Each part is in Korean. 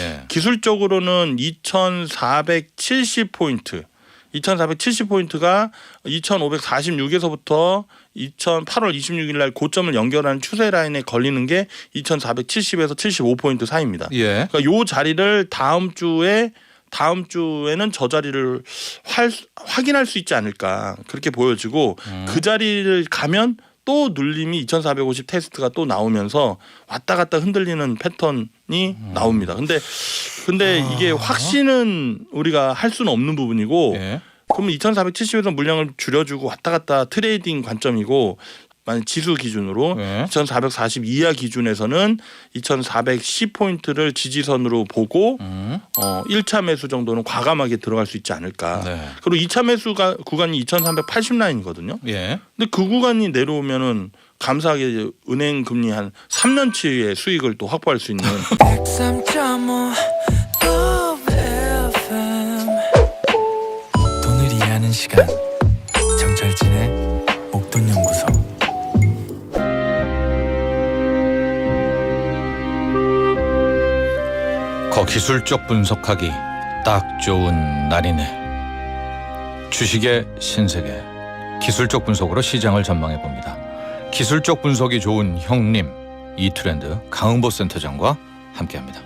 예. 기술적으로는 2,470포인트. 2,470포인트가 2,546에서부터 8월 26일 날 고점을 연결하는 추세 라인에 걸리는 게 2,470에서 75포인트 사이입니다. 예. 그러니까 요 자리를 다음 주에는 저 자리를 확인할 수 있지 않을까 그렇게 보여지고 그 자리를 가면 또 눌림이 2,450 테스트가 또 나오면서 왔다 갔다 흔들리는 패턴이 나옵니다. 근데 이게 확신은 우리가 할 수는 없는 부분이고 예. 그러면 2,470에서 물량을 줄여주고 왔다 갔다 트레이딩 관점이고 만약 지수 기준으로 예. 2,440 이하 기준에서는 2,410포인트를 지지선으로 보고 1차 매수 정도는 과감하게 들어갈 수 있지 않을까. 네. 그리고 2차 매수 구간이 2,380 라인이거든요. 예. 근데 그 구간이 내려오면은 감사하게 은행 금리 한 3년치의 수익을 또 확보할 수 있는 103.5 돈을 이해하는 시간 정철진의 목돈연구소. 기술적 분석하기 딱 좋은 날이네. 주식의 신세계 기술적 분석으로 시장을 전망해 봅니다. 기술적 분석이 좋은 형님 이트렌드 강은보 센터장과 함께합니다.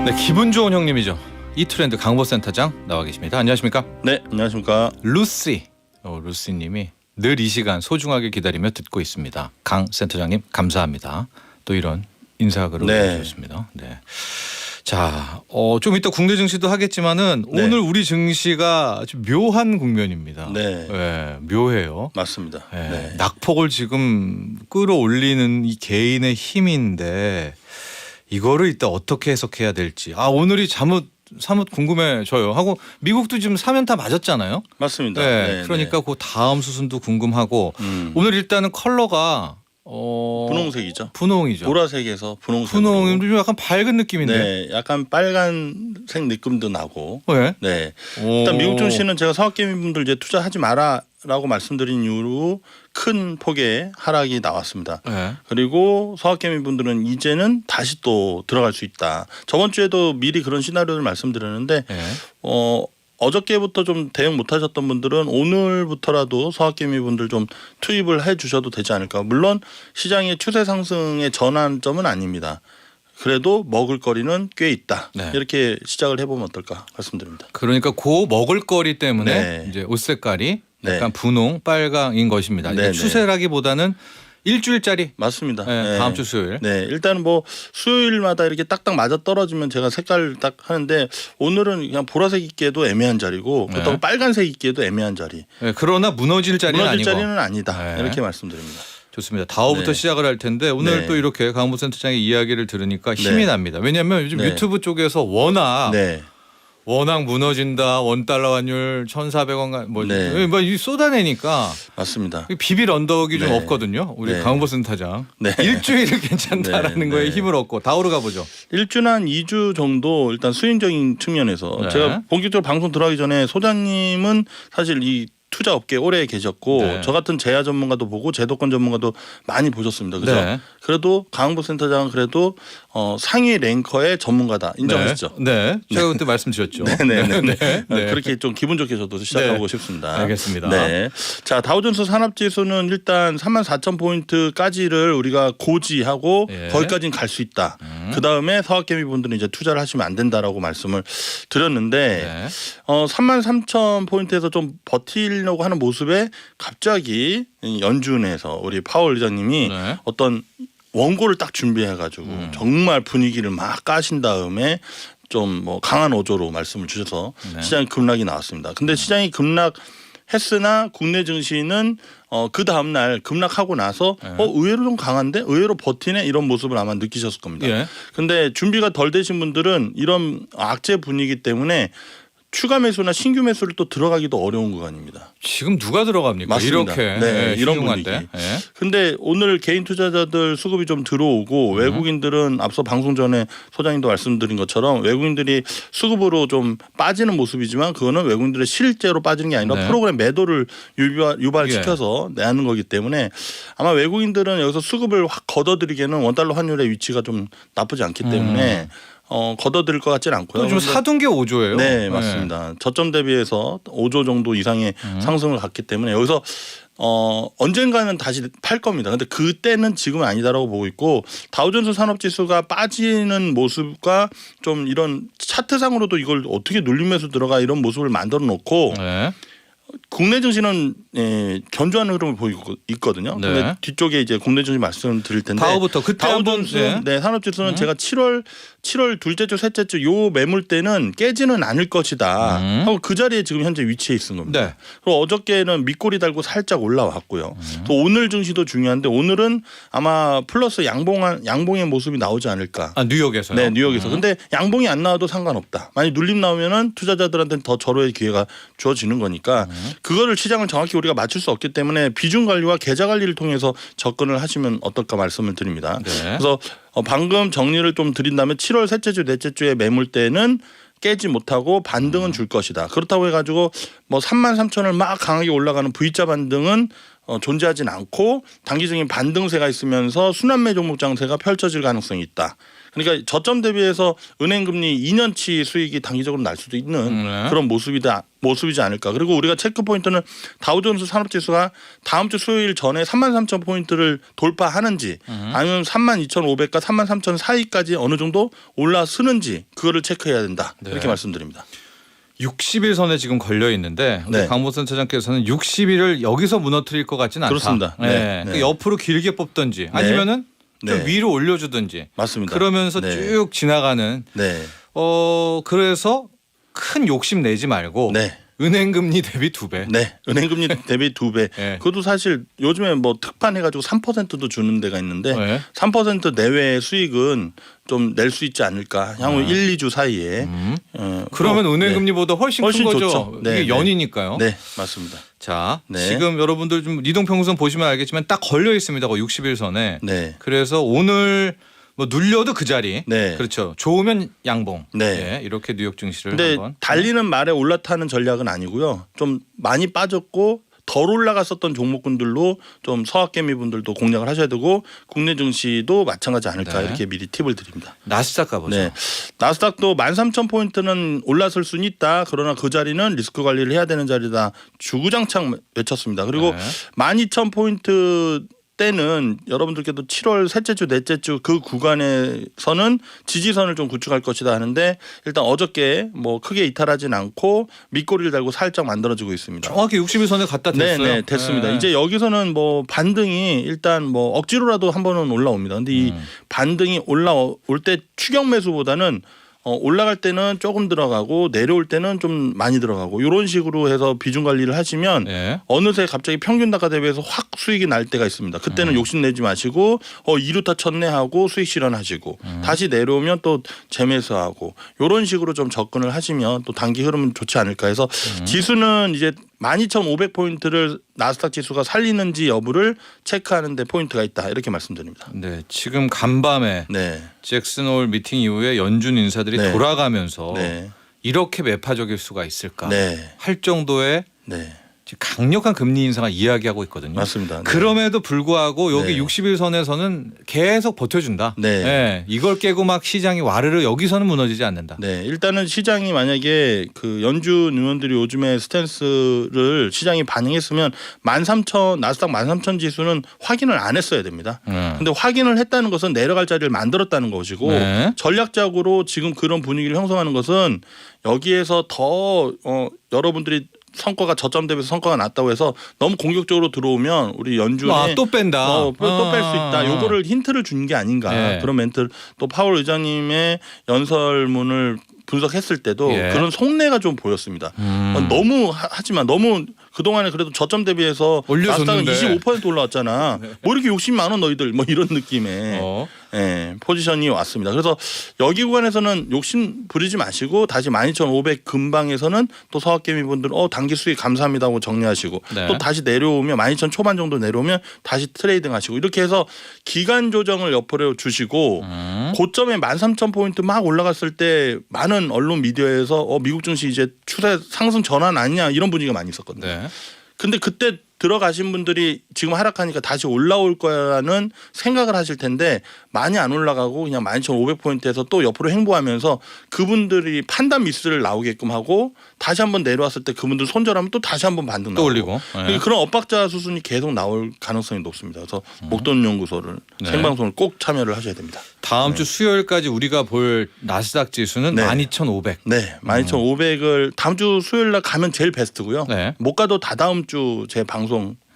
네, 기분 좋은 형님이죠. 이트렌드 강은보 센터장 나와 계십니다. 안녕하십니까? 네, 안녕하십니까? 루시님이 늘 이 시간 소중하게 기다리며 듣고 있습니다. 강 센터장님 감사합니다. 또 이런 인사글을 올려주셨습니다. 네. 자, 좀 이따 국내 증시도 하겠지만은 네. 오늘 우리 증시가 좀 묘한 국면입니다. 네. 네, 묘해요. 맞습니다. 네. 네. 낙폭을 지금 끌어올리는 이 개인의 힘인데 이거를 이따 어떻게 해석해야 될지. 오늘이 사뭇 궁금해져요. 하고 미국도 지금 3연타 맞았잖아요. 맞습니다. 네, 네, 그러니까 그 다음 수순도 궁금하고 오늘 일단은 컬러가 분홍색이죠. 분홍이죠. 보라색에서 분홍색. 분홍이 좀 약간 밝은 느낌인데. 네, 약간 빨간색 느낌도 나고. 네. 네. 일단 미국 증시는 제가 사학개미분들 이제 투자하지 마라라고 말씀드린 이후로 큰 폭의 하락이 나왔습니다. 네. 그리고 사학개미분들은 이제는 다시 또 들어갈 수 있다. 저번 주에도 미리 그런 시나리오를 말씀드렸는데 네. 어저께부터 좀 대응 못하셨던 분들은 오늘부터라도 서학개미분들 좀 투입을 해주셔도 되지 않을까. 물론 시장의 추세 상승의 전환점은 아닙니다. 그래도 먹을거리는 꽤 있다. 네. 이렇게 시작을 해보면 어떨까 말씀드립니다. 그러니까 그 먹을거리 때문에 네. 이제 옷 색깔이 네. 약간 분홍, 빨강인 것입니다. 네, 네. 추세라기보다는 일주일짜리. 맞습니다. 네, 다음 주 수요일. 네, 일단은 뭐 수요일마다 이렇게 딱딱 맞아 떨어지면 제가 색깔 딱 하는데 오늘은 그냥 보라색 있기에도 애매한 자리고 그렇다고 네. 빨간색 있기에도 애매한 자리. 네, 그러나 무너질 자리는 무너질 아니고. 자리는 아니다. 네. 이렇게 말씀드립니다. 좋습니다. 다오부터 네. 시작을 할 텐데 오늘 네. 또 이렇게 강은보 센터장의 이야기를 들으니까 힘이 네. 납니다. 왜냐하면 요즘 네. 유튜브 쪽에서 워낙 네. 무너진다. 원달러 환율 1,400원 네. 뭐 쏟아내니까 맞습니다. 비빌 언덕이 좀 네. 없거든요. 우리 네. 강은보 센터장. 네. 일주일은 괜찮다라는 네. 거에 네. 힘을 얻고 다오로 가보죠. 1주나 한 2주 정도 일단 수익적인 측면에서 네. 제가 본격적으로 방송 들어가기 전에 소장님은 사실 이 투자 업계에 오래 계셨고 네. 저 같은 제야 전문가도 보고 제도권 전문가도 많이 보셨습니다. 그죠? 네. 그래도 강은보 센터장은 그래도 상위 랭커의 전문가다 인정하시죠? 네. 제가 그때 말씀드렸죠. 네네네. 네. 그렇게 좀 기분 좋게 저도 시작하고 싶습니다. 알겠습니다. 네. 자, 다우존스 산업지수는 일단 34,000포인트까지를 우리가 고지하고 예. 거기까지는 갈 수 있다. 그 다음에 사학개미 분들은 이제 투자를 하시면 안 된다라고 말씀을 드렸는데 네. 33,000포인트에서 좀 버티려고 하는 모습에 갑자기 연준에서 우리 파월 의장님이 네. 어떤 원고를 딱 준비해가지고 정말 분위기를 막 까신 다음에 좀 뭐 강한 어조로 말씀을 주셔서 네. 시장 급락이 나왔습니다. 근데 시장이 급락했으나 국내 증시는 그 다음 날 급락하고 나서 의외로 좀 강한데 의외로 버티네 이런 모습을 아마 느끼셨을 겁니다. 예. 근데 준비가 덜 되신 분들은 이런 악재 분위기 때문에 추가 매수나 신규 매수를 또 들어가기도 어려운 구간입니다. 지금 누가 들어갑니까? 맞습니다. 이렇게 네, 이런 흉흉한데. 분위기. 근데 오늘 개인 투자자들 수급이 좀 들어오고 외국인들은 앞서 방송 전에 소장님도 말씀드린 것처럼 외국인들이 수급으로 좀 빠지는 모습이지만 그거는 외국인들의 실제로 빠지는 게 아니라 네. 프로그램 매도를 유발시켜서 내는 거기 때문에 아마 외국인들은 여기서 수급을 확 걷어들이기에는 원달러 환율의 위치가 좀 나쁘지 않기 때문에 걷어들일 것 같지는 않고요. 또 좀 사둔 게 5조예요. 네, 맞습니다. 저점 대비해서 5조 정도 이상의 상승을 갔기 때문에 여기서 언젠가는 다시 팔 겁니다. 근데 그때는 지금은 아니다라고 보고 있고 다우존스 산업지수가 빠지는 모습과 좀 이런 차트상으로도 이걸 어떻게 눌림에서 들어가 이런 모습을 만들어 놓고 네. 국내 증시는 견조한 흐름을 보이고 있거든요. 네. 근데 뒤쪽에 이제 국내 증시 말씀드릴 텐데 다우부터 그때 한번 다우존스 네, 산업지수는 제가 7월 둘째 주, 셋째 주 요 매물대는 깨지는 않을 것이다. 하고 그 자리에 지금 현재 위치해 있는 겁니다. 네. 그리고 어저께는 밑꼬리 달고 살짝 올라왔고요. 또 오늘 증시도 중요한데 오늘은 아마 플러스 양봉의 모습이 나오지 않을까. 아, 뉴욕에서요. 네, 뉴욕에서. 근데 양봉이 안 나와도 상관없다. 만약 눌림 나오면은 투자자들한테는 더 절호의 기회가 주어지는 거니까 그거를 시장을 정확히 우리가 맞출 수 없기 때문에 비중 관리와 계좌 관리를 통해서 접근을 하시면 어떨까 말씀을 드립니다. 네. 그래서 방금 정리를 좀 드린다면 7월 셋째 주, 넷째 주에 매물대는 깨지 못하고 반등은 줄 것이다. 그렇다고 해가지고 뭐 33,000을 막 강하게 올라가는 V자 반등은 존재하진 않고 단기적인 반등세가 있으면서 순환매 종목 장세가 펼쳐질 가능성이 있다. 그러니까 저점 대비해서 은행금리 2년치 수익이 단기적으로 날 수도 있는 그런 모습이지 않을까. 그리고 우리가 체크 포인트는 다우존스 산업지수가 다음 주 수요일 전에 33,000포인트를 돌파하는지 아니면 32,500과 33,000 사이까지 어느 정도 올라서는지 그거를 체크해야 된다. 이렇게 네. 말씀드립니다. 60일 선에 지금 걸려 있는데 네. 강보선 차장께서는 60일을 여기서 무너뜨릴 것 같지는 않다. 그렇습니다. 네. 네. 그 네. 옆으로 길게 뽑든지 아니면은 좀 네. 위로 올려주든지. 맞습니다. 그러면서 네. 쭉 지나가는. 네. 그래서 큰 욕심 내지 말고 네. 은행금리 대비 2배. 네, 은행금리 대비 2배. 네. 그것도 사실 요즘에 뭐 특판 해가지고 3%도 주는 데가 있는데 네. 3% 내외의 수익은 좀 낼 수 있지 않을까. 향후 1, 2주 사이에. 그러면 또, 은행금리보다 훨씬 훨씬 큰 거죠. 좋죠. 네, 이게 네. 연이니까요. 네, 맞습니다. 자, 네. 지금 여러분들 좀 이동평선 보시면 알겠지만 딱 걸려 있습니다. 60일 선에. 네, 그래서 오늘 뭐 눌려도 그 자리. 네. 그렇죠. 좋으면 양봉. 네. 이렇게 뉴욕 증시를 근데 한번. 달리는 말에 올라타는 전략은 아니고요. 좀 많이 빠졌고 덜 올라갔었던 종목군들로 좀 서학개미 분들도 공략을 하셔야 되고 국내 증시도 마찬가지 않을까 네. 이렇게 미리 팁을 드립니다. 나스닥 가보죠. 네. 나스닥도 13,000포인트는 올라설 수는 있다. 그러나 그 자리는 리스크 관리를 해야 되는 자리다. 주구장창 외쳤습니다. 그리고 네. 12,000포인트 때는 여러분들께도 7월 셋째 주, 넷째 주 그 구간에서는 지지선을 좀 구축할 것이다 하는데 일단 어저께 뭐 크게 이탈하진 않고 밑꼬리를 달고 살짝 만들어지고 있습니다. 정확히 60일 선에 갖다 댔어요. 네, 됐습니다. 네. 이제 여기서는 뭐 반등이 일단 뭐 억지로라도 한 번은 올라옵니다. 근데 이 반등이 올라올 때 추격 매수보다는 올라갈 때는 조금 들어가고 내려올 때는 좀 많이 들어가고 이런 식으로 해서 비중 관리를 하시면 네. 어느새 갑자기 평균 단가 대비해서 확 수익이 날 때가 있습니다. 그때는 욕심내지 마시고 2루타 쳤네 하고 수익 실현하시고 다시 내려오면 또 재매수하고 이런 식으로 좀 접근을 하시면 또 단기 흐름은 좋지 않을까 해서 지수는 이제 12,500포인트를 나스닥 지수가 살리는지 여부를 체크하는 데 포인트가 있다. 이렇게 말씀드립니다. 네, 지금 간밤에 네. 잭슨 홀 미팅 이후에 연준 인사들이 네. 돌아가면서 네. 이렇게 매파적일 수가 있을까 네. 할 정도의 네. 지금 강력한 금리 인상을 이야기하고 있거든요. 맞습니다. 네. 그럼에도 불구하고 여기 네. 60일 선에서는 계속 버텨준다. 네. 이걸 깨고 막 시장이 와르르 여기서는 무너지지 않는다. 네, 일단은 시장이 만약에 그 연준 의원들이 요즘에 스탠스를 시장이 반영했으면 13,000 나스닥 13,000 지수는 확인을 안 했어야 됩니다. 근데 확인을 했다는 것은 내려갈 자리를 만들었다는 것이고 네. 전략적으로 지금 그런 분위기를 형성하는 것은 여기에서 더 여러분들이 성과가 저점 대비해서 성과가 낮다고 해서 너무 공격적으로 들어오면 우리 연준이 또 뺀다. 또 뺄 수 있다. 요거를 힌트를 준 게 아닌가. 네. 그런 멘트를 또 파월 의장님의 연설문을 분석했을 때도 예. 그런 속내가 좀 보였습니다. 너무 하지만 너무 그동안에 그래도 저점 대비해서 나스닥은 올려줬는데. 25% 올라왔잖아. 뭐 이렇게 욕심 많아 너희들 뭐 이런 느낌의 예, 포지션이 왔습니다. 그래서 여기 구간에서는 욕심 부리지 마시고 다시 12,500 근방에서는 또 서학개미분들 단기 수익 감사합니다 하고 정리하시고 네. 또 다시 내려오면 12,000 초반 정도 내려오면 다시 트레이딩 하시고 이렇게 해서 기간 조정을 옆으로 주시고 고점에 13,000포인트 막 올라갔을 때 많은 언론 미디어에서 미국 증시 이제 추세 상승 전환 아니냐 이런 분위기가 많이 있었거든요. 네. 근데 그때 들어가신 분들이 지금 하락하니까 다시 올라올 거라는 생각을 하실 텐데 많이 안 올라가고 그냥 12,500포인트에서 또 옆으로 횡보하면서 그분들이 판단 미스를 나오게끔 하고 다시 한번 내려왔을 때 그분들 손절하면 또 다시 한번 반등 또 나오고 올리고. 네. 그런 엇박자 수순이 계속 나올 가능성이 높습니다. 그래서 목돈연구소를 네. 생방송을 꼭 참여를 하셔야 됩니다. 다음 주 수요일까지 우리가 볼 나스닥 지수는 네. 12,500. 네, 12,500을 다음 주 수요일 날 가면 제일 베스트고요. 네. 못 가도 다다음 주 제 방송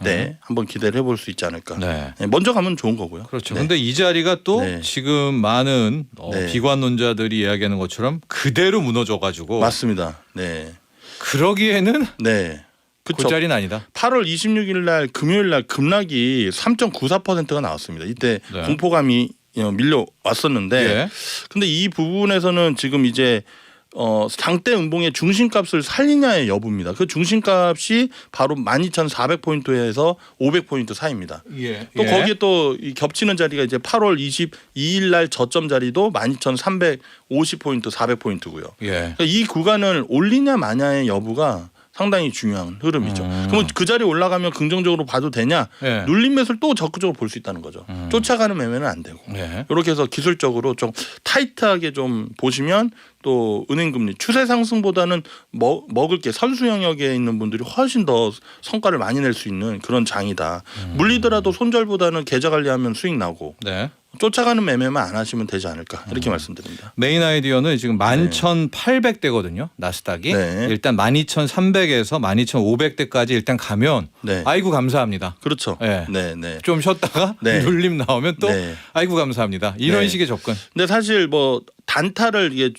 때 한번 기대를 해볼 수 있지 않을까. 네. 네, 먼저 가면 좋은 거고요. 그렇죠. 네. 근데 이 자리가 또 네. 지금 많은 네. 비관론자들이 이야기하는 것처럼 그대로 무너져가지고 맞습니다. 네, 그러기에는 네, 그 그렇죠. 자리는 아니다. 8월 26일 날 금요일 날 급락이 3.94%가 나왔습니다. 이때 네. 공포감이 밀려왔었는데, 예. 근데 이 부분에서는 지금 이제 장대 음봉의 중심값을 살리냐의 여부입니다. 그 중심값이 바로 12,400포인트에서 500포인트 사이입니다. 예. 또 거기에 또 이 겹치는 자리가 이제 8월 22일 날 저점 자리도 12,350포인트, 400포인트고요. 예. 그러니까 이 구간을 올리냐 마냐의 여부가 상당히 중요한 흐름이죠. 그러면 그 자리에 올라가면 긍정적으로 봐도 되냐? 예. 눌림 매수를 또 적극적으로 볼 수 있다는 거죠. 쫓아가는 매매는 안 되고. 예. 이렇게 해서 기술적으로 좀 타이트하게 좀 보시면 또 은행금리 추세 상승보다는 먹을 게 선수 영역에 있는 분들이 훨씬 더 성과를 많이 낼 수 있는 그런 장이다. 물리더라도 손절보다는 계좌 관리하면 수익 나고 네. 쫓아가는 매매만 안 하시면 되지 않을까 이렇게 말씀드립니다. 메인 아이디어는 지금 11,800대거든요. 나스닥이. 네. 일단 12,300에서 12,500대까지 일단 가면 네. 아이고 감사합니다. 그렇죠. 네. 네, 네. 좀 쉬었다가 네. 눌림 나오면 또 네. 아이고 감사합니다. 이런 네. 식의 접근. 근데 사실 뭐 단타를 이게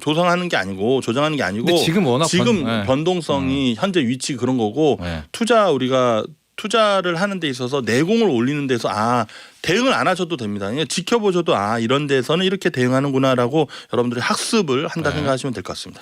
조정하는 게 아니고 근데 지금 워낙 네. 변동성이 현재 위치 그런 거고 네. 우리가 투자를 하는 데 있어서 내공을 올리는 데서 대응을 안 하셔도 됩니다. 그냥 지켜보셔도 이런 데서는 이렇게 대응하는구나라고 여러분들이 학습을 한다 네. 생각하시면 될 것 같습니다.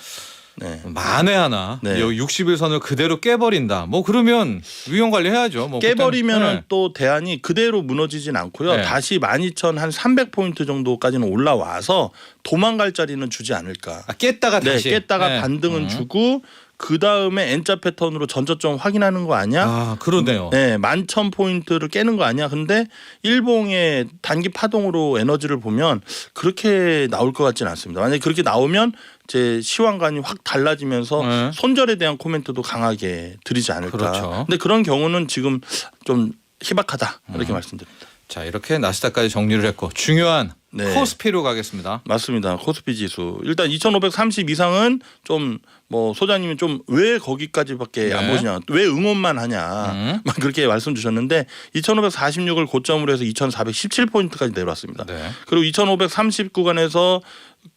네. 만에 하나 네. 여기 60일선을 그대로 깨버린다. 뭐 그러면 위험 관리해야죠. 뭐 깨버리면은 그땐, 네. 또 대안이 그대로 무너지진 않고요. 네. 다시 12,300포인트 정도까지는 올라와서 도망갈 자리는 주지 않을까. 깼다가 네, 다시 깼다가 네. 반등은 주고 그 다음에 N자 패턴으로 전저점 확인하는 거 아니야? 아 그러네요. 네, 11,000포인트를 깨는 거 아니야? 근데 일봉의 단기 파동으로 에너지를 보면 그렇게 나올 것 같지는 않습니다. 만약에 그렇게 나오면 제 시황관이 확 달라지면서 네. 손절에 대한 코멘트도 강하게 드리지 않을까. 그렇죠. 근데 그런 경우는 지금 좀 희박하다 이렇게 말씀드립니다. 자 이렇게 나스닥까지 정리를 했고 중요한 네. 코스피로 가겠습니다. 맞습니다. 코스피 지수 일단 2,530 이상은 좀 뭐 소장님이 좀 왜 거기까지밖에 안 네. 보시냐, 왜 응원만 하냐, 막 그렇게 말씀 주셨는데 2,546을 고점으로 해서 2,417포인트까지 내려왔습니다. 네. 그리고 2,530 구간에서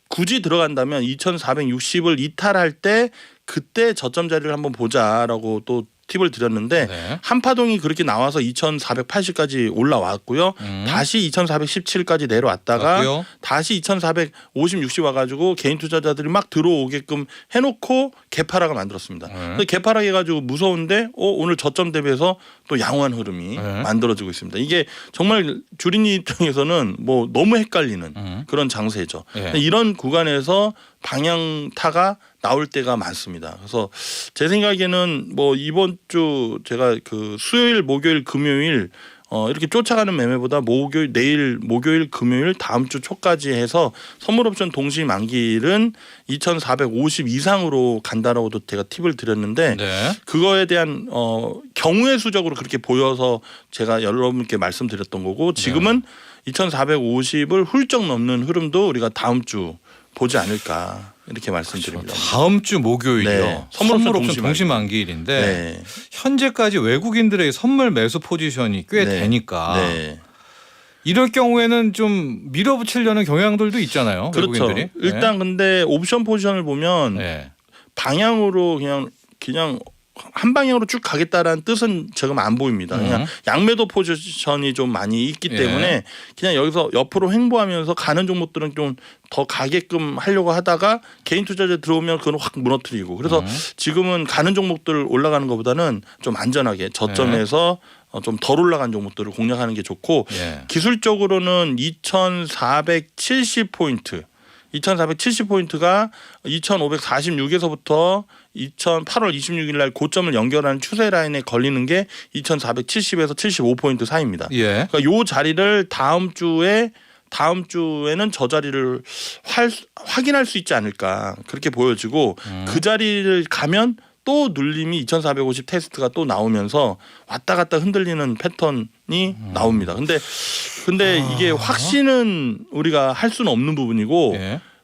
굳이 들어간다면 2,460을 이탈할 때 그때 저점 자리를 한번 보자라고 또 팁을 드렸는데 네. 한파동이 그렇게 나와서 2,480까지 올라왔고요. 다시 2,417까지 내려왔다가 왔고요. 다시 2,450, 60 와가지고 개인 투자자들이 막 들어오게끔 해놓고 개파락을 만들었습니다. 근데 개파락 해가지고 무서운데 오늘 저점 대비해서 또 양호한 흐름이 네. 만들어지고 있습니다. 이게 정말 주린이 입장에서는 뭐 너무 헷갈리는 그런 장세죠. 네. 이런 구간에서 방향타가 나올 때가 많습니다. 그래서 제 생각에는 뭐 이번 주 제가 그 수요일, 목요일, 금요일 이렇게 쫓아가는 매매보다 내일 목요일, 금요일 다음 주 초까지 해서 선물옵션 동시 만기일은 2,450 이상으로 간다라고도 제가 팁을 드렸는데 네. 그거에 대한 경우의 수적으로 그렇게 보여서 제가 여러분께 말씀드렸던 거고 지금은 2,450을 훌쩍 넘는 흐름도 우리가 다음 주 보지 않을까 이렇게 말씀드립니다. 다음 주 목요일이요. 네. 선물 옵션 동시 동시 만기일인데 네. 현재까지 외국인들의 선물 매수 포지션이 꽤 네. 되니까 네. 이럴 경우에는 좀 밀어붙이려는 경향들도 있잖아요. 그렇죠. 외국인들이. 일단 근데 옵션 포지션을 보면 네. 방향으로 그냥 한 방향으로 쭉 가겠다라는 뜻은 지금 안 보입니다. 그냥 양매도 포지션이 좀 많이 있기 때문에 그냥 여기서 옆으로 횡보하면서 가는 종목들은 좀 더 가게끔 하려고 하다가 개인 투자자 들어오면 그건 확 무너뜨리고 그래서 지금은 가는 종목들 올라가는 것보다는 좀 안전하게 저점에서 좀 덜 올라간 종목들을 공략하는 게 좋고 기술적으로는 2470포인트 2470포인트가 2546에서부터 8월 26일 날 고점을 연결하는 추세 라인에 걸리는 게 2470에서 75포인트 사이입니다. 그러니까 요 자리를 다음 주에는 저 자리를 확인할 수 있지 않을까 그렇게 보여지고 그 자리를 가면 또 눌림이 2450 테스트가 또 나오면서 왔다 갔다 흔들리는 패턴이 나옵니다. 근데 이게 확신은 우리가 할 수는 없는 부분이고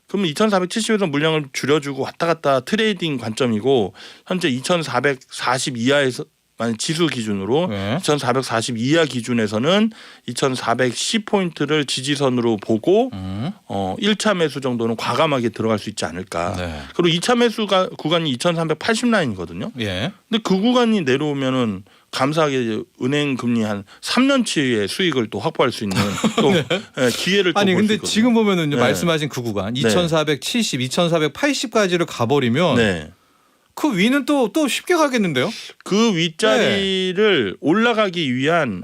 그러면 2470에서 물량을 줄여주고 왔다 갔다 트레이딩 관점이고 현재 2440 이하에서 만약 지수 기준으로 2440 이하 기준에서는 2410포인트를 지지선으로 보고 1차 매수 정도는 과감하게 들어갈 수 있지 않을까. 그리고 2차 매수 구간이 2380 라인이거든요. 근데 그 구간이 내려오면은 감사하게 은행 금리 한 3년치의 수익을 또 확보할 수 있는 또 기회를 또 아니 볼 수 근데 있거든요. 지금 보면은요 말씀하신 그 구간 2470, 2480까지를 가버리면 그 위는 또 쉽게 가겠는데요? 그 윗자리를 올라가기 위한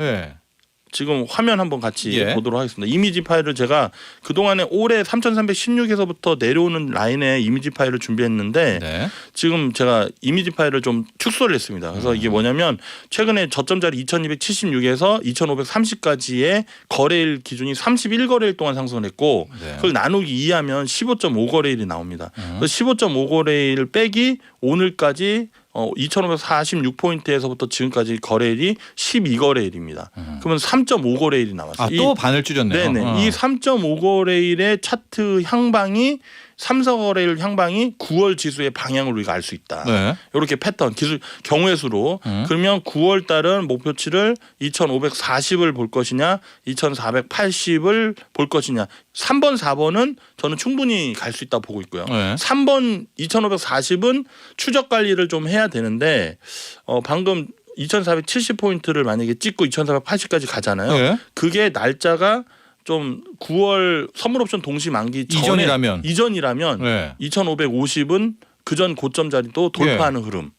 지금 화면 한번 같이 보도록 하겠습니다. 이미지 파일을 제가 그동안에 올해 3316에서부터 내려오는 라인의 이미지 파일을 준비했는데 지금 제가 이미지 파일을 좀 축소를 했습니다. 그래서 이게 뭐냐면 최근에 저점 자리 2276에서 2530까지의 거래일 기준이 31거래일 동안 상승을 했고 그걸 나누기 2하면 15.5거래일이 나옵니다. 그래서 15.5거래일 빼기 오늘까지 2546포인트에서부터 지금까지 거래일이 12거래일입니다. 그러면 3.5거래일이 나왔어요. 또 반을 줄였네요. 네네. 이 3.5거래일의 차트 향방이 3, 4거래일 향방이 9월 지수의 방향을 우리가 알 수 있다. 이렇게 패턴 기술 경우의 수로 그러면 9월 달은 목표치를 2540을 볼 것이냐 2480을 볼 것이냐 3번 4번은 저는 충분히 갈 수 있다 보고 있고요. 3번 2540은 추적 관리를 좀 해야 되는데 방금 2470포인트를 만약에 찍고 2480까지 가잖아요. 그게 날짜가 좀 9월 선물 옵션 동시 만기 이전이라면 2550은 그전 고점 자리도 돌파하는 흐름.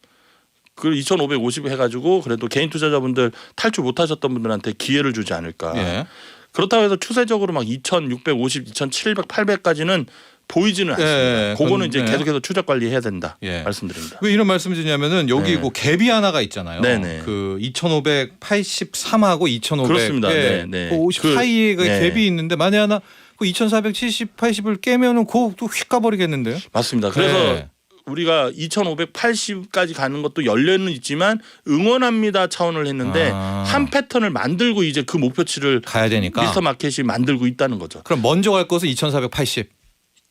그 2550 해가지고 그래도 개인 투자자분들 탈출 못하셨던 분들한테 기회를 주지 않을까. 그렇다고 해서 추세적으로 막 2650, 2700, 800까지는 보이지는 않습니다. 그거는 이제 계속해서 추적 관리해야 된다 말씀드립니다. 왜 이런 말씀을 드리냐면은 여기 그 갭이 하나가 있잖아요. 그 2583하고 2500 그렇습니다. 그 50 사이에 그 갭이 있는데 만에 하나 그 2470, 80을 깨면은 그것도 휙 가버리겠는데요. 맞습니다. 그래서 우리가 2580까지 가는 것도 열려는 있지만 응원합니다 차원을 했는데 한 패턴을 만들고 이제 그 목표치를 가야 되니까 미스터 마켓이 만들고 있다는 거죠. 그럼 먼저 갈 것은 2480.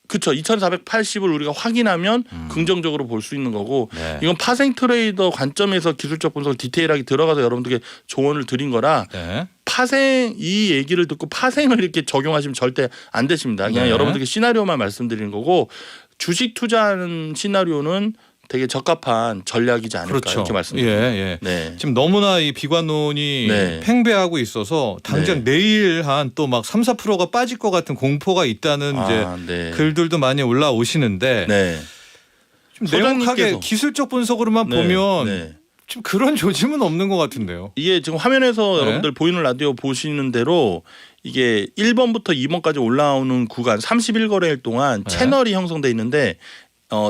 그렇죠. 2480을 우리가 확인하면 긍정적으로 볼 수 있는 거고 이건 파생 트레이더 관점에서 기술적 분석을 디테일하게 들어가서 여러분들께 조언을 드린 거라 파생 이 얘기를 듣고 파생을 이렇게 적용하시면 절대 안 되십니다. 그냥 여러분들께 시나리오만 말씀드리는 거고 주식 투자하는 시나리오는 되게 적합한 전략이지 않을까 이렇게 말씀드립니다. 지금 너무나 이 비관론이 팽배하고 있어서 당장 내일 한 또 막 3, 4%가 빠질 것 같은 공포가 있다는 이제 글들도 많이 올라오시는데 좀 냉혹하게 기술적 분석으로만 보면 좀 그런 조짐은 없는 것 같은데요. 이게 지금 화면에서 여러분들 보이는 라디오 보시는 대로 이게 1번부터 2번까지 올라오는 구간 31거래일 동안 채널이 형성돼 있는데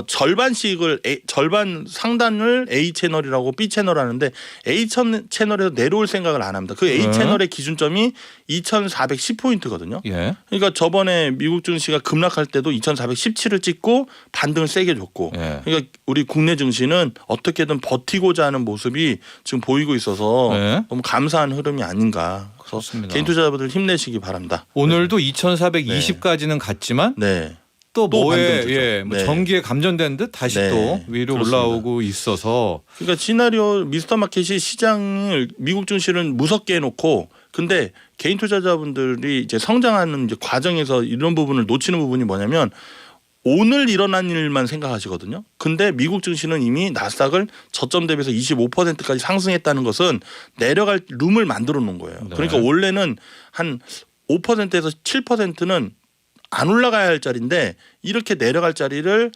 절반씩을 절반 상단을 A 채널이라고 B 채널 하는데 A 채널에서 내려올 생각을 안 합니다. 그 A 채널의 기준점이 2410포인트거든요. 그러니까 저번에 미국 증시가 급락할 때도 2417을 찍고 반등을 세게 줬고 그러니까 우리 국내 증시는 어떻게든 버티고자 하는 모습이 지금 보이고 있어서 너무 감사한 흐름이 아닌가. 그렇습니다. 개인 투자자분들 힘내시기 바랍니다. 오늘도 2420까지는 갔지만 또 뭐에 뭐 전기에 감전된 듯 다시 또 위로 올라오고 있어서 그러니까 시나리오 미스터 마켓이 시장을 미국 증시를 무섭게 해놓고 근데 개인 투자자분들이 이제 성장하는 이제 과정에서 이런 부분을 놓치는 부분이 뭐냐면 오늘 일어난 일만 생각하시거든요. 근데 미국 증시는 이미 나스닥을 저점 대비해서 25%까지 상승했다는 것은 내려갈 룸을 만들어 놓은 거예요. 네. 그러니까 원래는 한 5%에서 7%는 안 올라가야 할 자리인데 이렇게 내려갈 자리를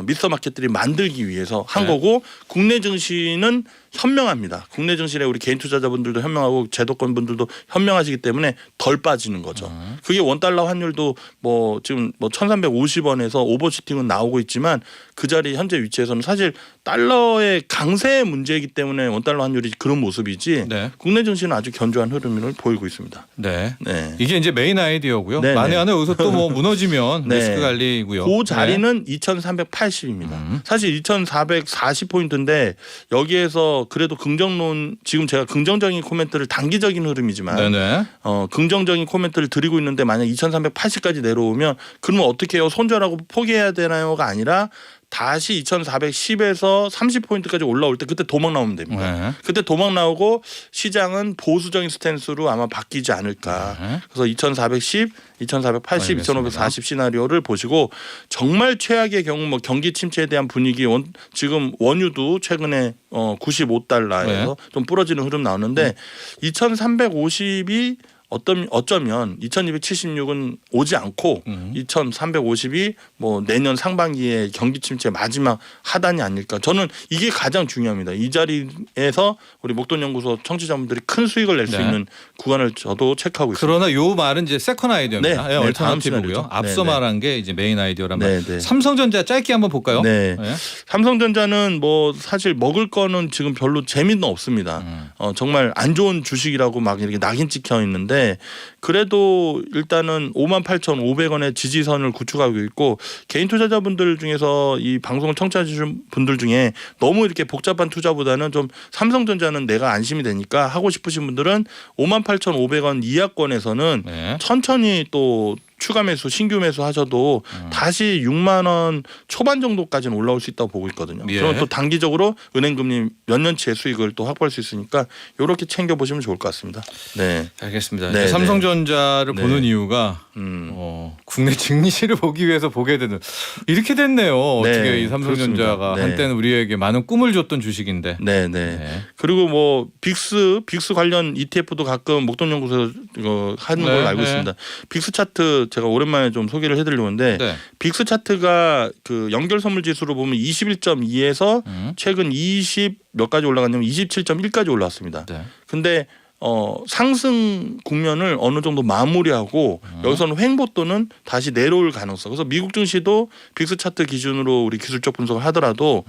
미스터 마켓들이 만들기 위해서 한 네. 거고 국내 증시는 현명합니다. 국내 증시에 우리 개인 투자자분들도 현명하고 제도권 분들도 현명하시기 때문에 덜 빠지는 거죠. 그게 원달러 환율도 뭐 지금 뭐 1,350원에서 오버슈팅은 나오고 있지만 그 자리 현재 위치에서는 사실 달러의 강세의 문제이기 때문에 원달러 환율이 그런 모습이지 네. 국내 증시는 아주 견조한 흐름을 보이고 있습니다. 네. 네. 이게 이제 메인 아이디어고요. 네네. 만에 하나 여기서 또 뭐 무너지면 네. 리스크 관리고요. 그 자리는 2,380입니다. 사실 2,440포인트인데 여기에서 그래도 긍정론 지금 제가 긍정적인 코멘트를 단기적인 흐름이지만 네네. 긍정적인 코멘트를 드리고 있는데 만약 2,380까지 내려오면 그러면 어떻게 해요? 손절하고 포기해야 되나요가 아니라 다시 2,410에서 30포인트까지 올라올 때 그때 도망 나오면 됩니다. 네. 그때 도망 나오고 시장은 보수적인 스탠스로 아마 바뀌지 않을까. 네. 그래서 2,410, 2,480, 알겠습니다. 2,540 시나리오를 보시고 정말 최악의 경우 뭐 경기 침체에 대한 분위기 지금 원유도 최근에 95달러에서 좀 부러지는 흐름 나오는데 2,350이 어쩌면 2,276은 오지 않고 2,350이 뭐 내년 상반기에 경기 침체 마지막 하단이 아닐까. 저는 이게 가장 중요합니다. 이 자리에서 우리 목돈연구소 청취자분들이 큰 수익을 낼 수 네. 있는 구간을 저도 체크하고 있습니다. 그러나 요 말은 이제 세컨 아이디어입니다. 네. 예, 네, 다음 얼터너티브고요. 시나리오죠. 앞서 네, 네. 말한 게 이제 메인 아이디어란 말. 네, 네. 삼성전자 짧게 한번 볼까요? 네. 네. 삼성전자는 뭐 사실 먹을 거는 지금 별로 재미는 없습니다. 정말 안 좋은 주식이라고 막 이렇게 낙인 찍혀 있는데 그래도 일단은 58,500원의 지지선을 구축하고 있고 개인 투자자분들 중에서 이 방송을 청취하시는 분들 중에 너무 이렇게 복잡한 투자보다는 좀 삼성전자는 내가 안심이 되니까 하고 싶으신 분들은 58,500원 이하권에서는 네. 천천히 또 추가 매수, 신규 매수 하셔도 다시 6만 원 초반 정도까지는 올라올 수 있다고 보고 있거든요. 예. 그럼 또 단기적으로 은행 금리 몇 년치의 수익을 또 확보할 수 있으니까 이렇게 챙겨 보시면 좋을 것 같습니다. 네. 알겠습니다. 네, 이제 삼성전자를 네. 보는 이유가 국내 증시를 보기 위해서 보게 되는 이렇게 됐네요. 네, 어떻게 이 삼성전자가 그렇습니다. 네. 한때는 우리에게 많은 꿈을 줬던 주식인데. 네, 네. 그리고 뭐 빅스 관련 ETF도 가끔 목돈연구소에서 이거 하는 네, 걸로 알고 네. 있습니다. 빅스 차트 제가 오랜만에 좀 소개를 해드리려는데 네. 빅스 차트가 그 연결 선물 지수로 보면 21.2에서 최근 20 몇 가지 올라갔냐면 27.1까지 올라왔습니다. 네. 근데 상승 국면을 어느 정도 마무리하고 여기서는 횡보또는 다시 내려올 가능성. 그래서 미국 증시도 빅스 차트 기준으로 우리 기술적 분석을 하더라도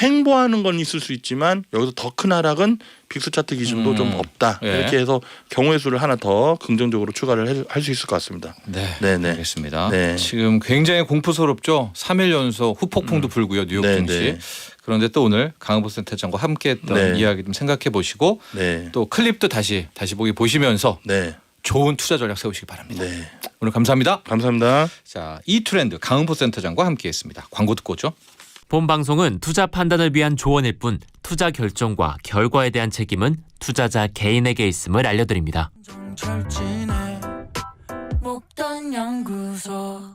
횡보하는 건 있을 수 있지만 여기서 더 큰 하락은 빅스 차트 기준도 좀 없다. 예. 이렇게 해서 경우의 수를 하나 더 긍정적으로 추가를 할 수 있을 것 같습니다. 네, 네네. 알겠습니다. 네. 지금 굉장히 공포스럽죠. 3일 연속 후폭풍도 불고요. 뉴욕 네, 증시. 네. 그런데 또 오늘 강은보 센터장과 함께했던 네. 이야기 좀 생각해 보시고 네. 또 클립도 다시 보기 보시면서 네. 좋은 투자 전략 세우시기 바랍니다. 네. 오늘 감사합니다. 감사합니다. 자, 이 트렌드 강은보 센터장과 함께했습니다. 광고 듣고 오죠. 본 방송은 투자 판단을 위한 조언일 뿐 투자 결정과 결과에 대한 책임은 투자자 개인에게 있음을 알려드립니다. 정철진의 목돈연구소